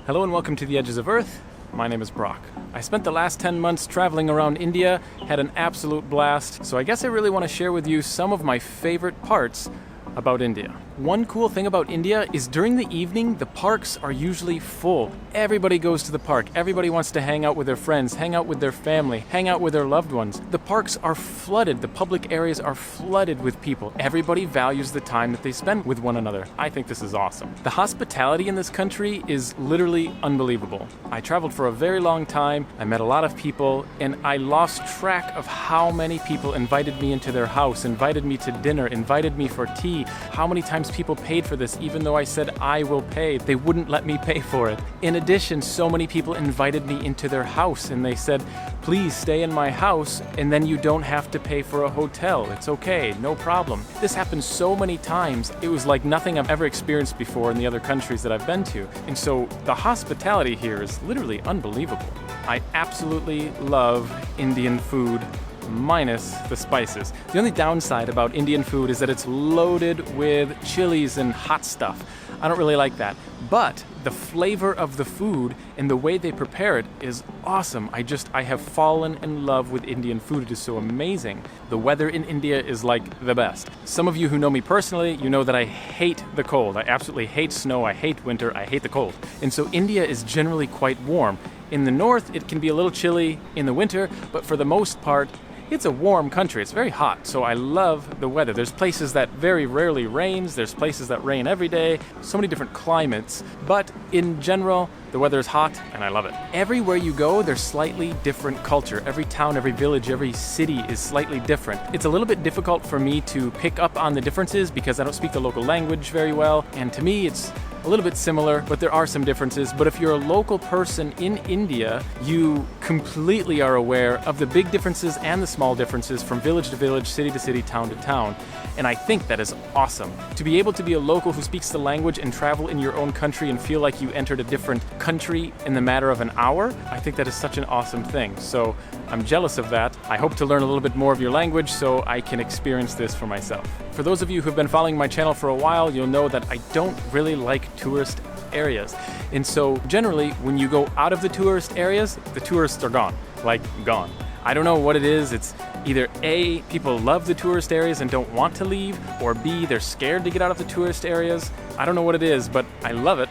Hello and welcome to the Edges of Earth. My name is Brock. I spent the last 10 months traveling around India, had an absolute blast, so I guess I really want to share with you some of my favorite parts about India. One cool thing about India is during the evening, the parks are usually full. Everybody goes to the park. Everybody wants to hang out with their friends, hang out with their family, hang out with their loved ones. The parks are flooded. The public areas are flooded with people. Everybody values the time that they spend with one another. I think this is awesome. The hospitality in this country is literally unbelievable. I traveled for a very long time. I met a lot of people, and I lost track of how many people invited me into their house, invited me to dinner, invited me for tea. How many times people paid for this even though I said I will pay. They wouldn't let me pay for it. In addition, so many people invited me into their house and they said, please stay in my house and then you don't have to pay for a hotel. It's okay, no problem. This happened so many times. It was like nothing I've ever experienced before in the other countries that I've been to. And so the hospitality here is literally unbelievable. I absolutely love Indian food, minus the spices. The only downside about Indian food is that it's loaded with chilies and hot stuff. I don't really like that. But the flavor of the food and the way they prepare it is awesome. I have fallen in love with Indian food. It is so amazing. The weather in India is like the best. Some of you who know me personally, you know that I hate the cold. I absolutely hate snow. I hate winter. I hate the cold. And so India is generally quite warm. In the north, it can be a little chilly in the winter, but for the most part, it's a warm country. It's very hot, so I love the weather. There's places that very rarely rains. There's places that rain every day. So many different climates. But in general, the weather is hot, and I love it. Everywhere you go, there's slightly different culture. Every town, every village, every city is slightly different. It's a little bit difficult for me to pick up on the differences because I don't speak the local language very well. And to me, it's a little bit similar, but there are some differences. But if you're a local person in India, you completely are aware of the big differences and the small differences from village to village, city to city, town to town. And I think that is awesome. To be able to be a local who speaks the language and travel in your own country and feel like you entered a different country in the matter of an hour, I think that is such an awesome thing. So I'm jealous of that. I hope to learn a little bit more of your language so I can experience this for myself. For those of you who've been following my channel for a while, you'll know that I don't really like tourist areas. And so generally, when you go out of the tourist areas, the tourists are gone, like gone. I don't know what it is. It's either A, people love the tourist areas and don't want to leave, or B, they're scared to get out of the tourist areas. I don't know what it is, but I love it.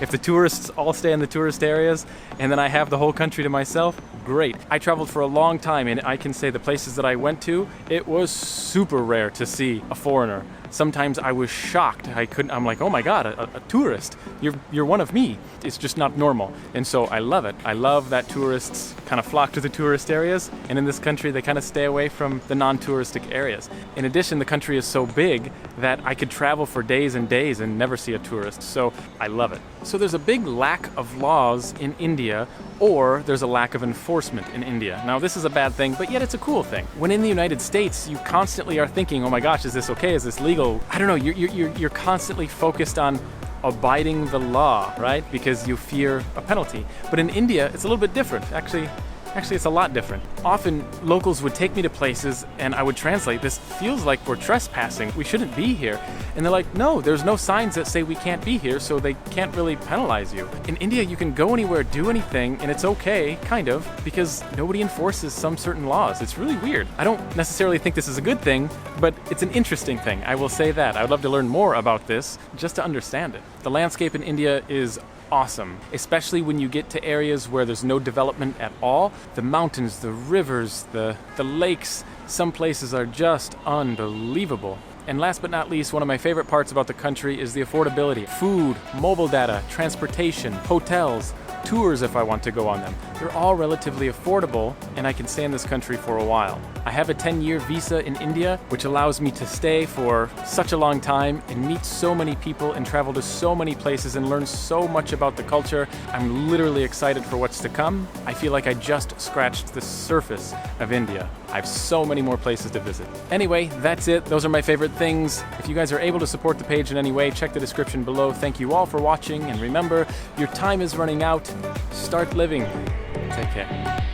If the tourists all stay in the tourist areas and then I have the whole country to myself, great. I traveled for a long time and I can say the places that I went to, it was super rare to see a foreigner. Sometimes I was shocked. I'm like, oh my God, a tourist. You're one of me. It's just not normal. And so I love it. I love that tourists kind of flock to the tourist areas. And in this country, they kind of stay away from the non-touristic areas. In addition, the country is so big that I could travel for days and days and never see a tourist. So I love it. So there's a big lack of laws in India, or there's a lack of enforcement in India. Now, this is a bad thing, but yet it's a cool thing. When in the United States, you constantly are thinking, oh my gosh, is this okay? Is this legal? I don't know, you're constantly focused on abiding the law, right? Because you fear a penalty. But in India, it's a little bit different. Actually, it's a lot different. Often, locals would take me to places and I would translate, this feels like we're trespassing. We shouldn't be here. And they're like, no, there's no signs that say we can't be here, so they can't really penalize you. In India, you can go anywhere, do anything, and it's okay, kind of, because nobody enforces some certain laws. It's really weird. I don't necessarily think this is a good thing, but it's an interesting thing. I will say that. I would love to learn more about this just to understand it. The landscape in India is awesome, especially when you get to areas where there's no development at all. The mountains, the rivers, the lakes, some places are just unbelievable. And last but not least, one of my favorite parts about the country is the affordability. Food, mobile data, transportation, hotels, tours if I want to go on them. They're all relatively affordable, and I can stay in this country for a while. I have a 10-year visa in India, which allows me to stay for such a long time and meet so many people and travel to so many places and learn so much about the culture. I'm literally excited for what's to come. I feel like I just scratched the surface of India. I have so many more places to visit. Anyway, that's it. Those are my favorite things. If you guys are able to support the page in any way, check the description below. Thank you all for watching, and remember, your time is running out. Start living. Take care.